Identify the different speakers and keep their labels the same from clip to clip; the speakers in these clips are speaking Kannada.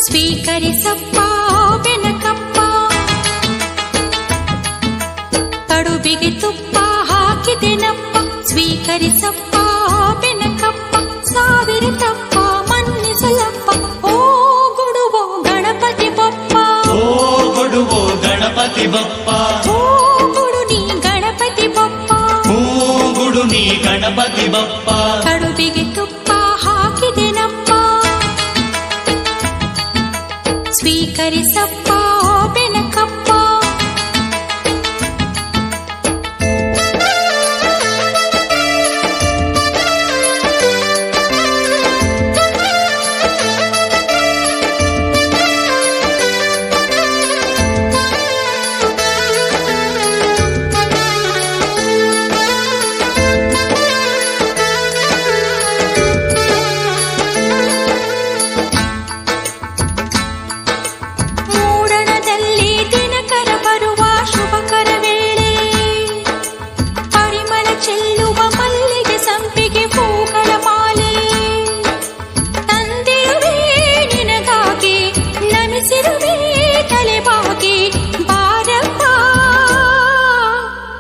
Speaker 1: ಸ್ವೀಕರಿಸಪ್ಪ ಬೆನಕಪ್ಪ, ಕಡುಬಿಗೆ ತುಪ್ಪ ಹಾಕಿದೆನಪ್ಪ. ಸ್ವೀಕರಿಸಪ್ಪ ಬೆನಕಪ್ಪ, ಸಾವಿರ ತಪ್ಪ ಮನ್ನಿಸಲಪ್ಪ. ಓ ಗುಡುವೋ ಗಣಪತಿ ಬಪ್ಪ,
Speaker 2: ಓ ಗುಡುವೋ ಗಣಪತಿ ಬಪ್ಪ,
Speaker 1: ಓ ಗುಡು ನೀ ಗಣಪತಿ ಬಪ್ಪ,
Speaker 2: ಓ ಗುಡು ನೀ ಗಣಪತಿ ಬಪ್ಪ.
Speaker 1: ಕಡುಬಿಗೆ ತುಪ್ಪ ಹಾಕಿದೆನಪ್ಪ. ಸ್ವೀಕರಿಸಪ್ಪ ಬೆನಕಪ್ಪ.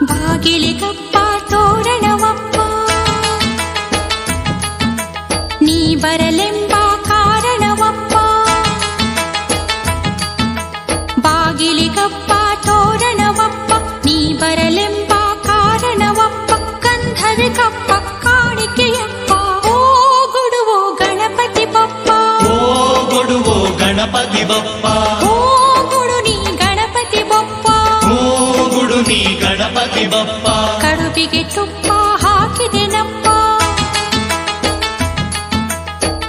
Speaker 1: ಬಾಗಿಲಿಗಪ್ಪ ತೋರಣವಪ್ಪ, ನೀ ಬರಲೆಂಬ ಕಾರಣವಪ್ಪ. ಬಾಗಿಲಿಗಪ್ಪ ತೋರಣವಪ್ಪ, ನೀ ಬರಲೆಂಬ ಕಾರಣವಪ್ಪ. ಗಂಧರ್ವಗಪ್ಪ ಕಾಣಿಕೆಯಪ್ಪ, ಓ ಗುಡುವೋ ಗಣಪತಿ ಬಪ್ಪ,
Speaker 2: ಓ ಗುಡುವೋ ಗಣಪತಿ ಬಪ್ಪ,
Speaker 1: ಓ ಗುಡು ನೀ ಗಣಪತಿ ಬಪ್ಪ,
Speaker 2: ಓ ಗುಡು ನೀ ಗಣಪತಿ ಬಪ್ಪ.
Speaker 1: ಕಡುಬಿಗೆ ತುಪ್ಪ ಹಾಕಿದೆನಪ್ಪ.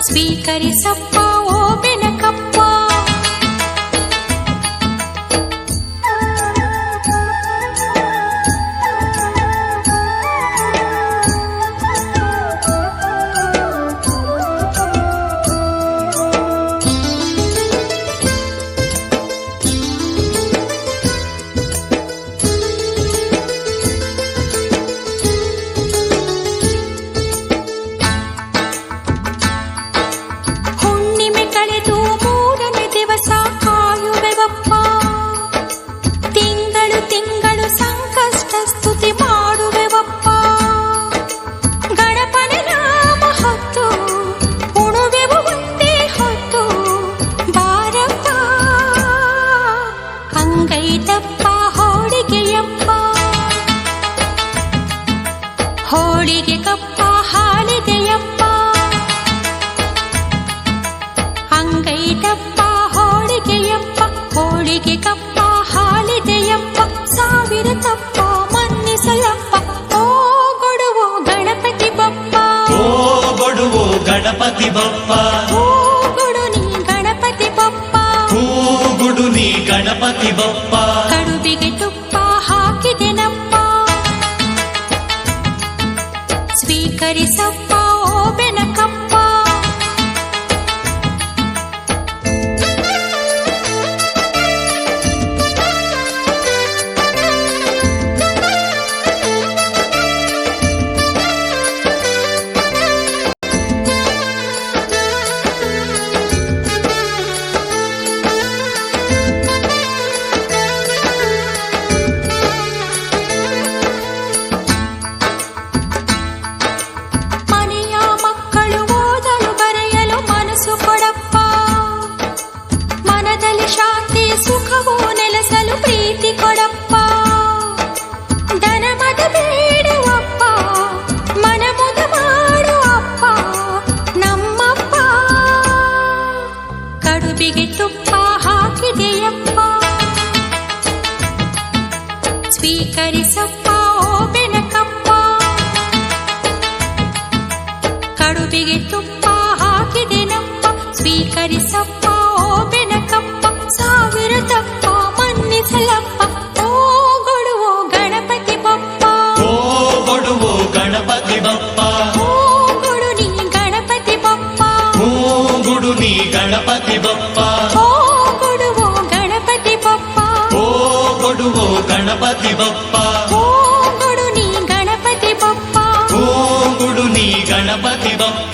Speaker 1: ಸ್ವೀಕರಿಸಪ್ಪ ಓ ಬೆನಕಪ್ಪ. ಅಂಗೈತಪ್ಪ ಹೋಳಿಗೆಯಪ್ಪ, ಹೋಳಿಗೆ ಕಪ್ಪ ಹಾಲಿದೆಯಪ್ಪ. ಅಂಗೈತಪ್ಪ ಹೋಳಿಗೆಯಪ್ಪ, ಹೋಳಿಗೆ ಕಪ್ಪ ಹಾಲಿದೆಯಪ್ಪ. ಸಾವಿರ ತಪ್ಪ ಮನ್ನಿಸಲಪ್ಪ. ಓ ಗುಡುವೋ ಗಣಪತಿ ಬಪ್ಪ,
Speaker 2: ಓ ಗುಡುವೋ ಗಣಪತಿ ಬಪ್ಪ,
Speaker 1: ಓ ಗುಡು ನೀ ಗಣಪತಿ ಬಪ್ಪ,
Speaker 2: ಓ ಗುಡು ನೀ ಗಣಪತಿ ಬಪ್ಪ.
Speaker 1: ಕಡುಬಿಗೆ ತುಪ್ಪ ಹಾಕಿದೆನಪ್ಪ. ಸ್ವೀಕರಿಸಪ್ಪ ಓ ಬೆನಕಪ್ಪ. ಸುಖವೋ ನೆಲೆಸಲು ಪ್ರೀತಿ ಕೊಡಪ್ಪ. ಧನಮದ ಬೇಡುವಪ್ಪ, ಮನಮುದ ಮಾಡುವಪ್ಪ ನಮ್ಮಪ್ಪ. ಕಡುಬಿಗೆ ತುಪ್ಪ ಹಾಕಿದೆಯಪ್ಪ. ಸ್ವೀಕರಿಸಪ್ಪ ಓ ಬೆನಕಪ್ಪ. ಕಡುಬಿಗೆ ತುಪ್ಪ ಹಾಕಿದೆನಪ್ಪ. ಸ್ವೀಕರಿಸಪ್ಪ ಓ ಬೆನಕಪ್ಪ. ಸಾವಿರ ತಪ್ಪ ಮನ್ನಿಸಲಪ್ಪ. ಓ ಗುಡುವೋ ಗಣಪತಿ ಬಪ್ಪ,
Speaker 2: ಓ ಗುಡುವೋ ಗಣಪತಿ ಬಪ್ಪ,
Speaker 1: ಓ ಗುಡು ನೀ ಗಣಪತಿ ಬಪ್ಪ,
Speaker 2: ಓ ಗುಡು ನೀ ಗಣಪತಿ ಬಪ್ಪ.
Speaker 1: ಓ ಗುಡುವೋ ಗಣಪತಿ ಬಪ್ಪ,
Speaker 2: ಓ ಗುಡುವೋ ಗಣಪತಿ ಬಪ್ಪ,
Speaker 1: ಓ ಗುಡು ನೀ ಗಣಪತಿ ಬಪ್ಪ,
Speaker 2: ಓ ಗುಡು ನೀ ಗಣಪತಿ ಬಪ್ಪ.